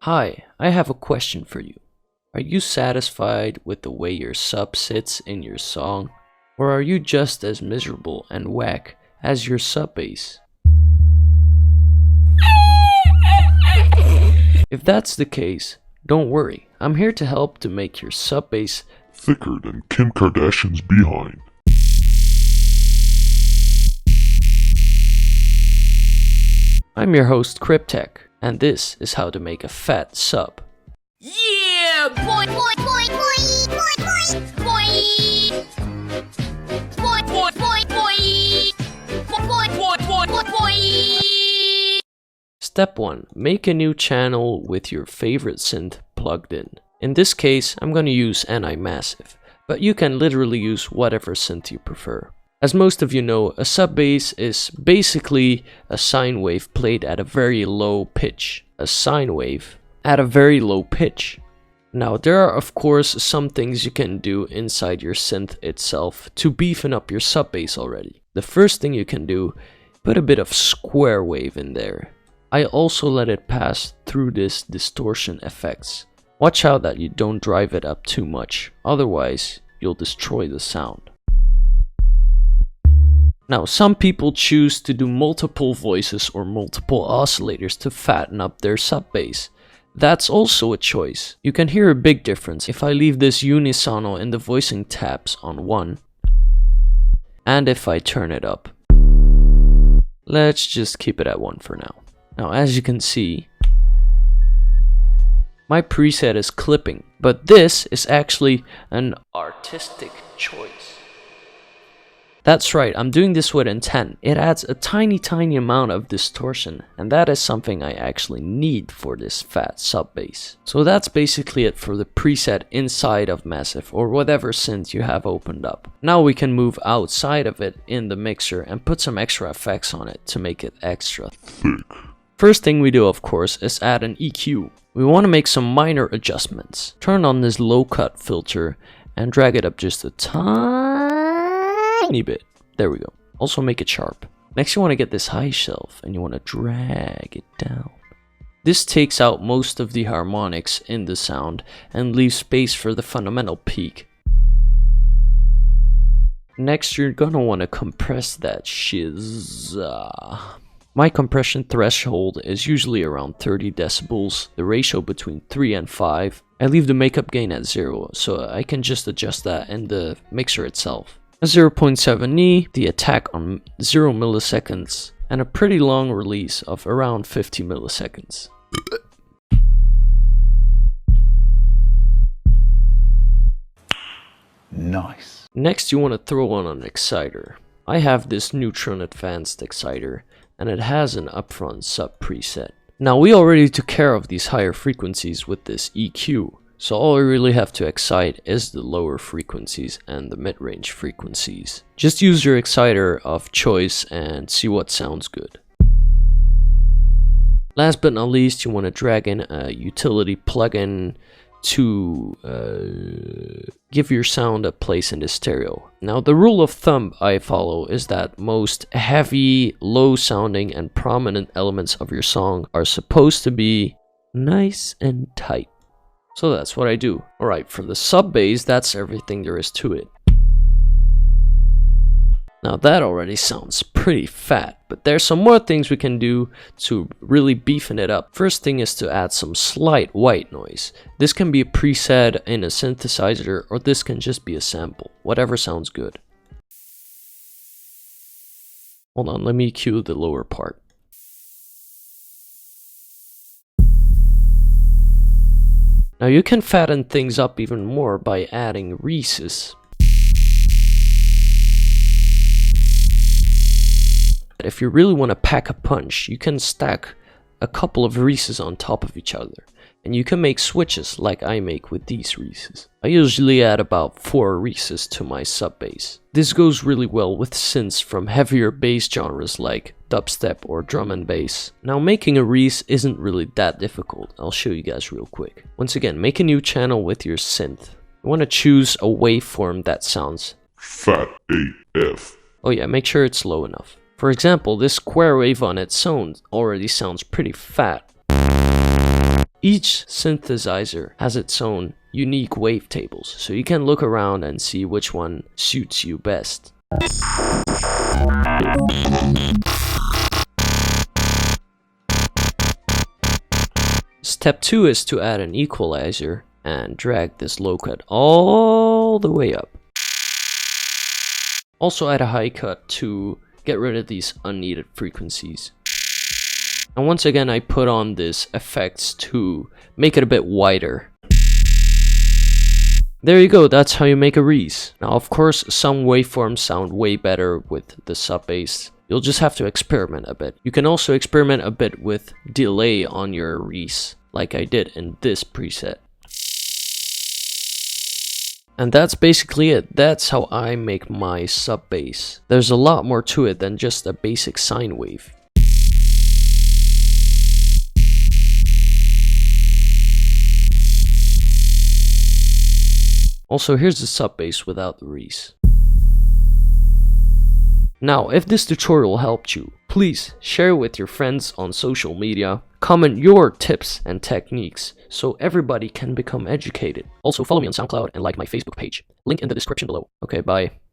Hi, I have a question for you. Are you satisfied with the way your sub sits in your song? Or are you just as miserable and whack as your sub bass? If that's the case, don't worry. I'm here to help to make your sub bass thicker than Kim Kardashian's behind. I'm your host KrypteK, and this is how to make a fat sub. Yeah, boy, boy, boy, boy, boy, boy, boy, boy, boy, boy, boy, boy. Step 1. Make a new channel with your favorite synth plugged in. In this case, I'm going to use NI Massive, but you can literally use whatever synth you prefer. As most of you know, a sub bass is basically a sine wave played at a very low pitch. A sine wave at a very low pitch. Now, there are of course some things you can do inside your synth itself to beefen up your sub bass already. The first thing you can do, put a bit of square wave in there. I also let it pass through this distortion effects. Watch out that you don't drive it up too much, otherwise you'll destroy the sound. Now, some people choose to do multiple voices or multiple oscillators to fatten up their sub bass. That's also a choice. You can hear a big difference if I leave this unisono in the voicing tabs on 1 and if I turn it up. Let's just keep it at 1 for now. Now, as you can see, my preset is clipping, but this is actually an artistic choice. That's right, I'm doing this with intent. It adds a tiny amount of distortion, and that is something I actually need for this fat sub bass. So that's basically it for the preset inside of Massive or whatever synth you have opened up. Now we can move outside of it in the mixer and put some extra effects on it to make it extra thick. First thing we do, of course, is add an EQ. We want to make some minor adjustments. Turn on this low cut filter and drag it up just a tiny bit. There we go. Also make it sharp. Next you want to get this high shelf and you want to drag it down. This takes out most of the harmonics in the sound and leaves space for the fundamental peak. Next you're gonna want to compress that shiz. My compression threshold is usually around 30 decibels, the ratio between 3 and 5. I leave the makeup gain at 0, so I can just adjust that in the mixer itself. A 0.7E, the attack on 0 milliseconds, and a pretty long release of around 50 milliseconds. Nice. Next you want to throw on an exciter. I have this Neutron Advanced exciter, and it has an upfront sub preset. Now we already took care of these higher frequencies with this EQ, so all we really have to excite is the lower frequencies and the mid-range frequencies. Just use your exciter of choice and see what sounds good. Last but not least, you want to drag in a utility plugin to give your sound a place in the stereo. Now the rule of thumb I follow is that most heavy, low sounding and prominent elements of your song are supposed to be nice and tight. So that's what I do. Alright, for the sub bass, that's everything there is to it. Now that already sounds pretty fat, but there's some more things we can do to really beefen it up. First thing is to add some slight white noise. This can be a preset in a synthesizer, or this can just be a sample. Whatever sounds good. Hold on, let me cue the lower part. Now you can fatten things up even more by adding reeses. If you really want to pack a punch, you can stack a couple of reeses on top of each other. And you can make switches like I make with these reeses. I usually add about 4 reeses to my sub bass. This goes really well with synths from heavier bass genres like dubstep or drum and bass. Now making a reese isn't really that difficult. I'll show you guys real quick. Once again, make a new channel with your synth. You want to choose a waveform that sounds fat AF. Oh yeah, make sure it's low enough. For example, this square wave on its own already sounds pretty fat. Each synthesizer has its own unique wavetables, so you can look around and see which one suits you best. Step 2 is to add an equalizer and drag this low cut all the way up. Also add a high cut to get rid of these unneeded frequencies. And once again I put on this effects to make it a bit wider. There you go, that's how you make a reese. Now of course some waveforms sound way better with the sub bass. You'll just have to experiment a bit. You can also experiment a bit with delay on your reese, like I did in this preset. And that's basically it. That's how I make my sub bass. There's a lot more to it than just a basic sine wave. Also, here's the sub bass without the reese. Now, if this tutorial helped you, please share it with your friends on social media. Comment your tips and techniques so everybody can become educated. Also, follow me on SoundCloud and like my Facebook page. Link in the description below. Okay, bye.